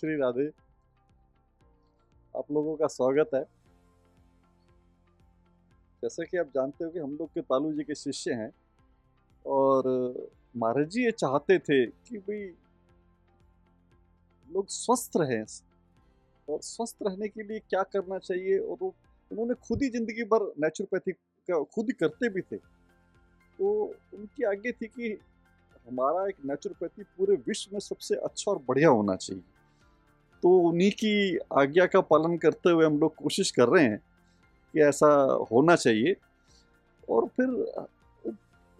श्री राधे। आप लोगों का स्वागत है। जैसा कि आप जानते हो कि हम लोग कृपालु जी के शिष्य हैं और महाराज जी ये चाहते थे कि भाई लोग स्वस्थ रहें और स्वस्थ रहने के लिए क्या करना चाहिए, और वो उन्होंने खुद ही जिंदगी भर नेचुरोपैथी का खुद ही करते भी थे। तो उनकी आज्ञा थी कि हमारा एक नेचुरोपैथी पूरे विश्व में सबसे अच्छा और बढ़िया होना चाहिए। तो उन्हीं की आज्ञा का पालन करते हुए हम लोग कोशिश कर रहे हैं कि ऐसा होना चाहिए। और फिर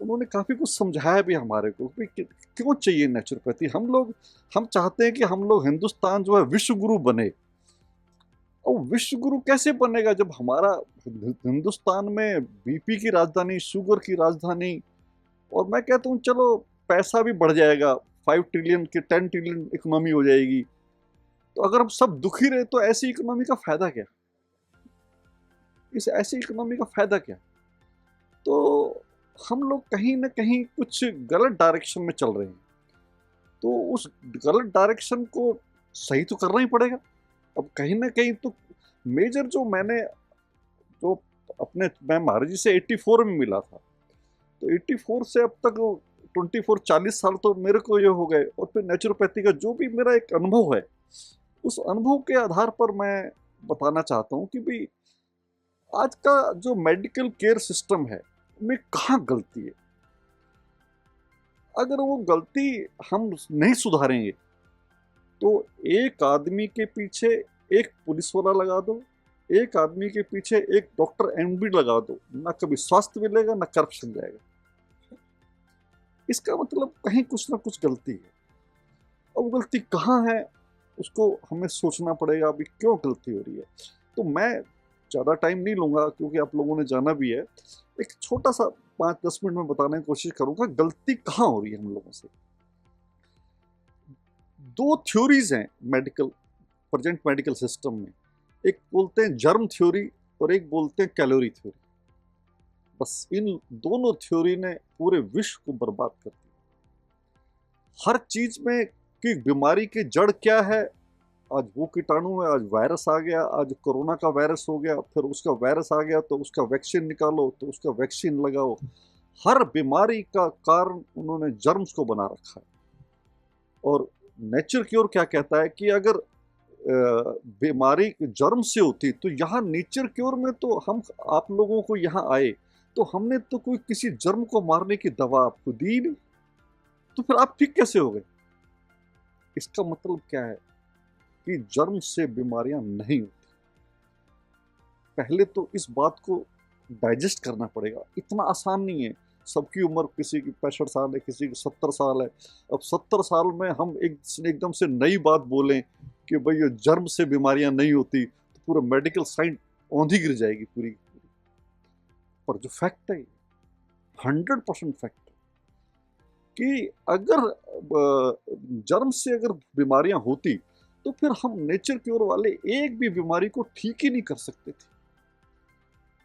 उन्होंने काफ़ी कुछ समझाया भी हमारे को कि क्यों चाहिए नेचुरोपैथी। हम चाहते हैं कि हम लोग हिंदुस्तान जो है विश्व गुरु बने। और विश्व गुरु कैसे बनेगा जब हमारा हिंदुस्तान में बीपी की राजधानी, शुगर की राजधानी, और मैं कहता हूँ चलो पैसा भी बढ़ जाएगा, 5 ट्रिलियन की 10 ट्रिलियन इकोनॉमी हो जाएगी। तो अगर हम सब दुखी रहे तो ऐसी इकोनॉमी का फायदा क्या? इस ऐसी इकोनॉमी का फायदा क्या? तो हम लोग कहीं ना कहीं कुछ गलत डायरेक्शन में चल रहे हैं। तो उस गलत डायरेक्शन को सही तो करना ही पड़ेगा। अब कहीं ना कहीं तो मेजर जो मैं महाराज जी से 84 में मिला था, तो 84 से अब तक 40 साल तो मेरे को ये हो गए। और फिर नेचुरोपैथी का जो भी मेरा एक अनुभव है, उस अनुभव के आधार पर मैं बताना चाहता हूँ कि भाई आज का जो मेडिकल केयर सिस्टम है में कहाँ गलती है। अगर वो गलती हम नहीं सुधारेंगे तो एक आदमी के पीछे एक पुलिस वाला लगा दो, एक आदमी के पीछे एक डॉक्टर एमडी लगा दो, ना कभी स्वास्थ्य मिलेगा ना करप्शन जाएगा। इसका मतलब कहीं कुछ ना कुछ गलती है। अब गलती कहाँ है उसको हमें सोचना पड़ेगा, अभी क्यों गलती हो रही है। तो मैं ज़्यादा टाइम नहीं लूंगा क्योंकि आप लोगों ने जाना भी है। एक छोटा सा 5-10 मिनट में बताने की कोशिश करूंगा गलती कहाँ हो रही है हम लोगों से। दो थ्योरीज हैं प्रेजेंट मेडिकल सिस्टम में। एक बोलते हैं जर्म थ्योरी और एक बोलते हैं कैलोरी थ्योरी। बस इन दोनों थ्योरी ने पूरे विश्व को बर्बाद कर दिया। हर चीज में कि बीमारी की जड़ क्या है, आज वो कीटाणु है, आज वायरस आ गया, आज कोरोना का वायरस हो गया, फिर उसका वायरस आ गया तो उसका वैक्सीन निकालो, तो उसका वैक्सीन लगाओ। हर बीमारी का कारण उन्होंने जर्म्स को बना रखा है। और नेचर क्योर क्या कहता है कि अगर बीमारी जर्म से होती तो यहाँ नेचर क्योर में तो हम आप लोगों को यहाँ आए तो हमने तो कोई किसी जर्म को मारने की दवा आपको दी नहीं, तो फिर आप ठीक कैसे हो गए? इसका मतलब क्या है कि जर्म से बीमारियां नहीं होती। पहले तो इस बात को डाइजेस्ट करना पड़ेगा। इतना आसान नहीं है। सबकी उम्र, किसी की 65 साल है, किसी की 70 साल है। अब 70 साल में हम एकदम से नई बात बोलें कि भाई ये जर्म से बीमारियां नहीं होती, तो पूरा मेडिकल साइंस औंधी गिर जाएगी पूरी। पर जो फैक्ट है 100% फैक्ट है कि अगर जर्म से अगर बीमारियां होती तो फिर हम नेचर क्योर वाले एक भी बीमारी को ठीक ही नहीं कर सकते थे।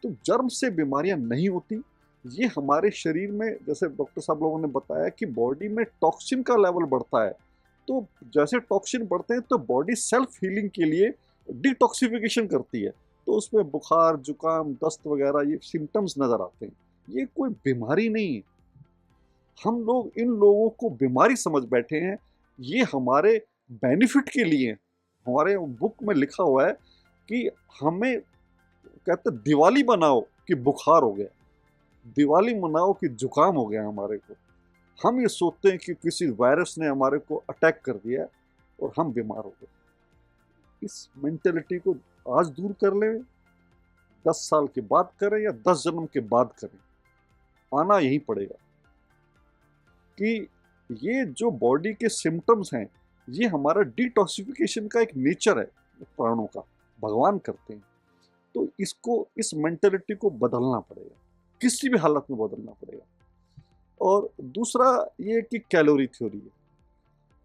तो जर्म से बीमारियां नहीं होती। ये हमारे शरीर में, जैसे डॉक्टर साहब लोगों ने बताया कि बॉडी में टॉक्सिन का लेवल बढ़ता है। तो जैसे टॉक्सिन बढ़ते हैं तो बॉडी सेल्फ हीलिंग के लिए डिटॉक्सिफिकेशन करती है। तो उसमें बुखार, जुकाम, दस्त वगैरह ये सिम्टम्स नजर आते हैं। ये कोई बीमारी नहीं है। हम लोग इन लोगों को बीमारी समझ बैठे हैं। ये हमारे बेनिफिट के लिए। हमारे बुक में लिखा हुआ है कि हमें कहते दिवाली मनाओ कि बुखार हो गया, दिवाली मनाओ कि जुकाम हो गया हमारे को। हम ये सोचते हैं कि किसी वायरस ने हमारे को अटैक कर दिया और हम बीमार हो गए। इस मेंटेलिटी को आज दूर कर ले, 10 साल के बाद करें या 10 जन्म के बाद करें, आना यही पड़ेगा कि ये जो बॉडी के सिम्टम्स हैं ये हमारा डिटॉक्सिफिकेशन का एक नेचर है। प्राणों का भगवान करते हैं। तो इस मेंटेलिटी को बदलना पड़ेगा, किसी भी हालत में बदलना पड़ेगा। और दूसरा ये कि कैलोरी थ्योरी है।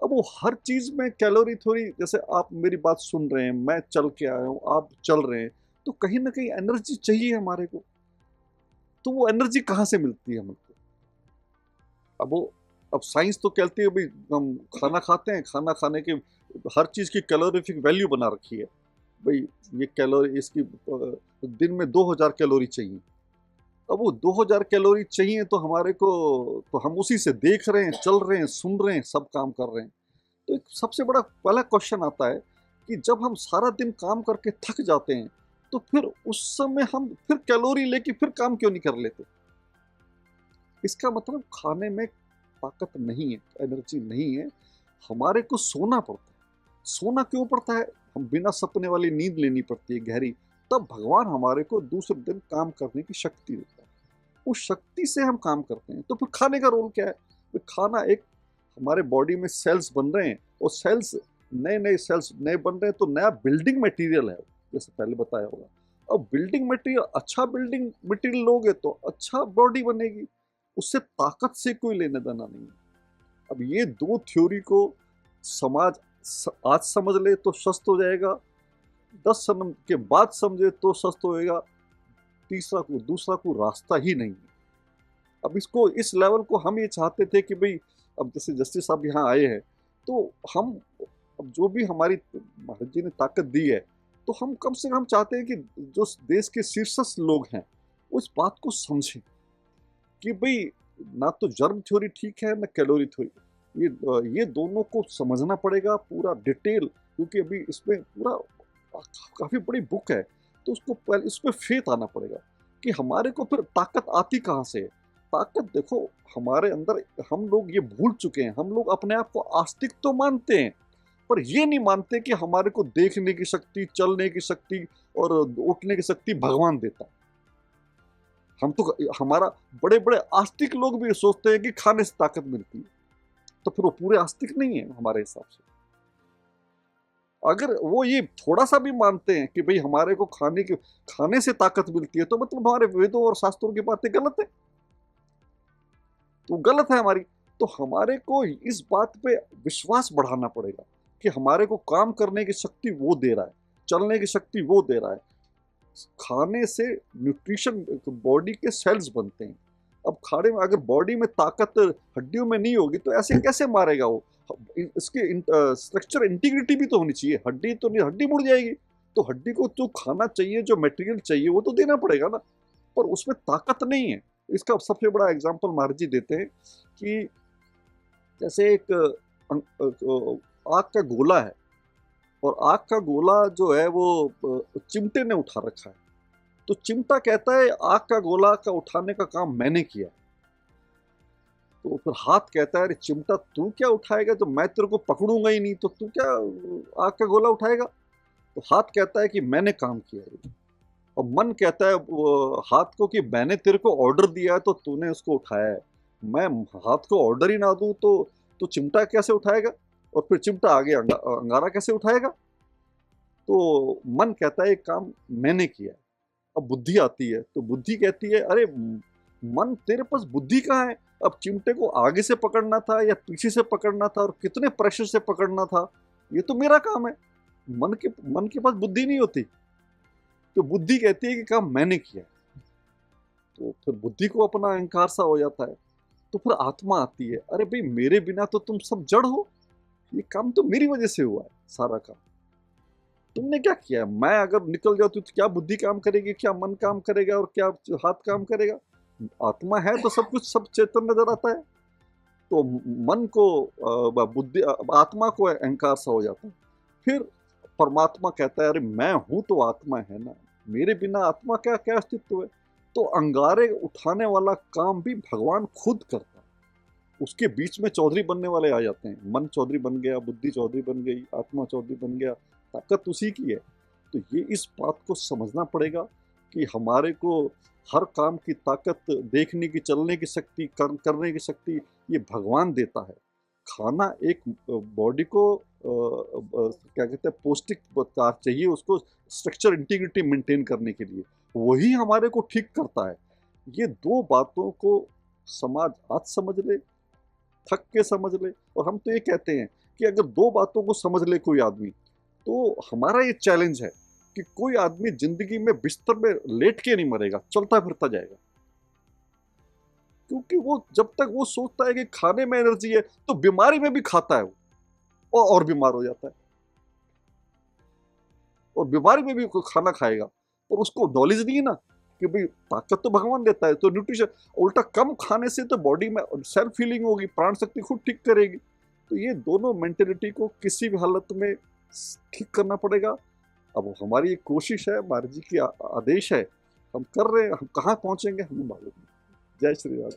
अब वो हर चीज में कैलोरी थ्योरी, जैसे आप मेरी बात सुन रहे हैं, मैं चल के आया हूँ, आप चल रहे हैं, तो कहीं ना कहीं एनर्जी चाहिए हमारे को। तो वो एनर्जी कहाँ से मिलती है हमको? अब वो अब साइंस तो कहती है भाई हम खाना खाते हैं, खाना खाने के हर चीज़ की कैलोरीफिक वैल्यू बना रखी है भाई, ये कैलोरी इसकी दिन में 2000 कैलोरी चाहिए। अब वो 2000 कैलोरी चाहिए तो हमारे को, तो हम उसी से देख रहे हैं, चल रहे हैं, सुन रहे हैं, सब काम कर रहे हैं। तो एक सबसे बड़ा पहला क्वेश्चन आता है कि जब हम सारा दिन काम करके थक जाते हैं तो फिर उस समय हम फिर कैलोरी लेके फिर काम क्यों नहीं कर लेते? इसका मतलब खाने में ताकत नहीं है, एनर्जी नहीं है, हमारे को सोना पड़ता है। सोना क्यों पड़ता है? हम बिना सपने वाली नींद लेनी पड़ती है गहरी, तब भगवान हमारे को दूसरे दिन काम करने की शक्ति देता है। उस शक्ति से हम काम करते हैं। तो फिर खाने का रोल क्या है? तो खाना एक, हमारे बॉडी में सेल्स बन रहे हैं और सेल्स, नए नए सेल्स नए बन रहे हैं तो नया बिल्डिंग मटेरियल है, जैसे पहले बताया होगा। अब बिल्डिंग मटेरियल, अच्छा बिल्डिंग मटेरियल लोगे तो अच्छा बॉडी बनेगी, उससे ताकत से कोई लेने देना नहीं है। अब ये दो थ्योरी को समाज आज समझ ले तो स्वस्थ हो जाएगा, 10 साल के बाद समझे तो स्वस्थ होएगा, तीसरा को दूसरा को रास्ता ही नहीं है। अब इसको, इस लेवल को हम ये चाहते थे कि भाई, अब जैसे जस्टिस साहब यहाँ आए हैं तो हम, अब जो भी हमारी महाराज जी ने ताकत दी है, तो हम कम से कम चाहते हैं कि जो देश के शीर्षस्थ लोग हैं उस बात को समझें कि भाई ना तो जर्म थ्योरी ठीक है ना कैलोरी थ्योरी, ये दोनों को समझना पड़ेगा पूरा डिटेल, क्योंकि अभी इसमें पूरा काफ़ी बड़ी बुक है, तो उसको पहले इस पे फेथ आना पड़ेगा कि हमारे को फिर ताकत आती कहाँ से है। ताकत देखो हमारे अंदर, हम लोग ये भूल चुके हैं, हम लोग अपने आप को आस्तिक तो मानते हैं पर ये नहीं मानते कि हमारे को देखने की शक्ति, चलने की शक्ति और उठने की शक्ति भगवान देता है। हम तो, हमारा बड़े बड़े आस्तिक लोग भी सोचते हैं कि खाने से ताकत मिलती है, तो फिर वो पूरे आस्तिक नहीं है हमारे हिसाब से। अगर वो ये थोड़ा सा भी मानते हैं कि भाई हमारे को खाने से ताकत मिलती है, तो मतलब हमारे वेदों और शास्त्रों की बातें गलत है, तो गलत है हमारी। तो हमारे को इस बात पे विश्वास बढ़ाना पड़ेगा कि हमारे को काम करने की शक्ति वो दे रहा है, चलने की शक्ति वो दे रहा है। खाने से न्यूट्रिशन, बॉडी के सेल्स बनते हैं। अब खाने में अगर बॉडी में ताकत हड्डियों में नहीं होगी तो ऐसे कैसे मारेगा वो? इसके स्ट्रक्चर इंटीग्रिटी भी तो होनी चाहिए, हड्डी तो नहीं, हड्डी मुड़ जाएगी। तो हड्डी को जो खाना चाहिए, जो मटेरियल चाहिए वो तो देना पड़ेगा ना, पर उसमें ताकत नहीं है। इसका सबसे बड़ा एग्जाम्पल महाराज जी देते हैं कि जैसे एक आग का गोला है और आग का गोला जो है वो चिमटे ने उठा रखा है, तो चिमटा कहता है आग का गोला का उठाने का काम मैंने किया। तो फिर हाथ कहता है अरे चिमटा तू क्या उठाएगा, तो मैं तेरे को पकड़ूंगा ही नहीं, तो तू क्या आग का गोला उठाएगा? तो हाथ कहता है कि मैंने काम किया है, और मन कहता है हाथ को कि मैंने तेरे को ऑर्डर दिया है तो तूने उसको उठाया है। मैं हाथ को ऑर्डर ही ना दूं तो चिमटा कैसे उठाएगा, और फिर चिमटा आगे अंगारा कैसे उठाएगा? तो मन कहता है काम मैंने किया है। अब बुद्धि आती है तो बुद्धि कहती है अरे मन तेरे पास बुद्धि कहाँ है? अब चिमटे को आगे से पकड़ना था या पीछे से पकड़ना था और कितने प्रेशर से पकड़ना था, ये तो मेरा काम है। मन के पास बुद्धि नहीं होती, तो बुद्धि कहती है कि काम मैंने किया। तो फिर बुद्धि को अपना अहंकार सा हो जाता है। तो फिर आत्मा आती है, अरे भाई मेरे बिना तो तुम सब जड़ हो, ये काम तो मेरी वजह से हुआ है सारा काम, तुमने क्या किया है? मैं अगर निकल जाती तो क्या बुद्धि काम करेगी, क्या मन काम करेगा और क्या हाथ काम करेगा? आत्मा है तो सब कुछ, सब चेतन नजर आता है। तो मन को बुद्धि, आत्मा को अहंकार सा हो जाता है। फिर परमात्मा कहता है अरे मैं हूं तो आत्मा है ना, मेरे बिना आत्मा क्या क्या अस्तित्व है? तो अंगारे उठाने वाला काम भी भगवान खुद करता है, उसके बीच में चौधरी बनने वाले आ जाते हैं। मन चौधरी बन गया, बुद्धि चौधरी बन गई, आत्मा चौधरी बन गया, ताकत उसी की है। तो ये इस बात को समझना पड़ेगा कि हमारे को हर काम की ताकत, देखने की, चलने की शक्ति, करने की शक्ति ये भगवान देता है। खाना एक बॉडी को क्या कहते हैं, पौष्टिक पदार्थ चाहिए उसको स्ट्रक्चर इंटीग्रिटी मेंटेन करने के लिए, वही हमारे को ठीक करता है। ये दो बातों को समाज आज समझ ले, थक के समझ ले। और हम तो ये कहते हैं कि अगर दो बातों को समझ ले कोई आदमी, तो हमारा ये चैलेंज है कि कोई आदमी जिंदगी में बिस्तर में लेट के नहीं मरेगा, चलता फिरता जाएगा। क्योंकि वो जब तक वो सोचता है कि खाने में एनर्जी है तो बीमारी में भी खाता है वो, और बीमार हो जाता है, और बीमारी में भी खाना खाएगा। और उसको नॉलेज नहीं है ना कि भाई ताकत तो भगवान देता है, तो न्यूट्रिशन उल्टा कम खाने से तो बॉडी में सेल्फ हीलिंग होगी, प्राण शक्ति खुद ठीक करेगी। तो ये दोनों मेंटेलिटी को किसी भी हालत में ठीक करना पड़ेगा। अब हमारी एक कोशिश है, महाराज जी की आदेश है, हम कर रहे हैं, हम कहाँ पहुंचेंगे हमें मालूम नहीं। जय श्री राम।